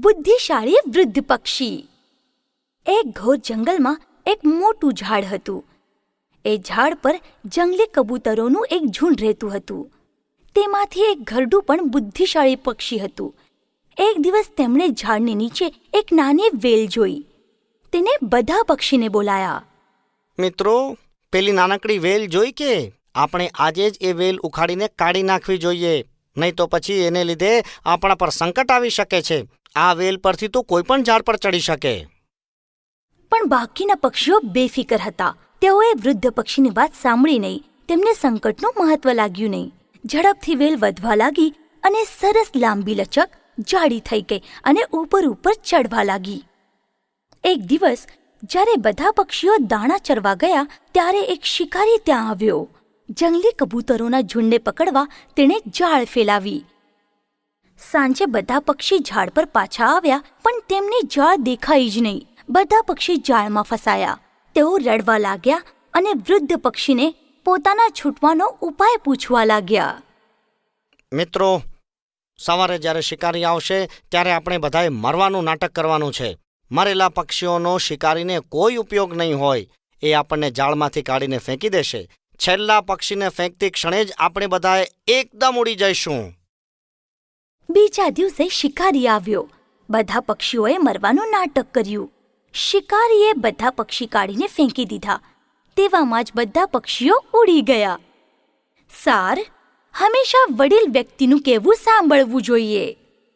બુદ્ધિશાળી વૃદ્ધ પક્ષી. એક ઘોર જંગલમાં એક મોટું ઝાડ હતું. એ ઝાડ પર જંગલી કબૂતરોનું એક ઝુંડ રહેતું હતું. તેમાંથી એક ઘરડું પણ બુદ્ધિશાળી પક્ષી હતું. એક દિવસ તેમણે ઝાડની નીચે એક નાની વેલ જોઈ. તેને બધા પક્ષીને બોલાયા. મિત્રો, પેલી નાનકડી વેલ જોઈ કે? આપણે આજે જ એ વેલ ઉખાડીને કાઢી નાખવી જોઈએ, નહીં તો પછી એને લીધે આપણા પર સંકટ આવી શકે છે. આ વેલ પરથી તો કોઈ પણ ઝાડ પર ચડી શકે. પણ બાકીના પક્ષીઓ બેફિકર હતા. તેઓએ વૃદ્ધ પક્ષીની વાત સાંભળી નહીં. તેમને સંકટનું મહત્વ લાગ્યું નહીં. ઝડપથી વેલ વધવા લાગી અને સરસ લાંબી લચક જાડી થઈ ગઈ અને ઉપર ચડવા લાગી. એક દિવસ જ્યારે બધા પક્ષીઓ દાણા ચરવા ગયા ત્યારે એક શિકારી ત્યાં આવ્યો. જંગલી કબૂતરોના ઝુંડને પકડવા તેણે જાળ ફેલાવી. સાંજે બધા પક્ષી ઝાડ પર પાછા આવ્યા, પણ તેમની જાળ દેખાઈ જ નહીં. બધા પક્ષી જાળમાં ફસાયા. તેઓ રડવા લાગ્યા અને વૃદ્ધ પક્ષીને પોતાના છૂટવાનો ઉપાય પૂછવા લાગ્યા. મિત્રો, સવારે જ્યારે શિકારી આવશે ત્યારે આપણે બધાએ મરવાનું નાટક કરવાનું છે. મરેલા પક્ષીઓનો શિકારીને કોઈ ઉપયોગ નહીં હોય. એ આપણને જાળમાંથી કાઢીને ફેંકી દેશે. છેલ્લા પક્ષીને ફેંકતી ક્ષણે જ આપણે બધાએ એકદમ ઉડી જઈશું. બીજા દિવસે શિકારી આવ્યો. બધા પક્ષીઓએ મરવાનું નાટક કર્યું. શિકારીએ બધા પક્ષી કાઢીને ફેંકી દીધા. તેવામાં જ બધા પક્ષીઓ ઉડી ગયા. સાર, હંમેશા વડીલ વ્યક્તિનું કહેવું સાંભળવું જોઈએ.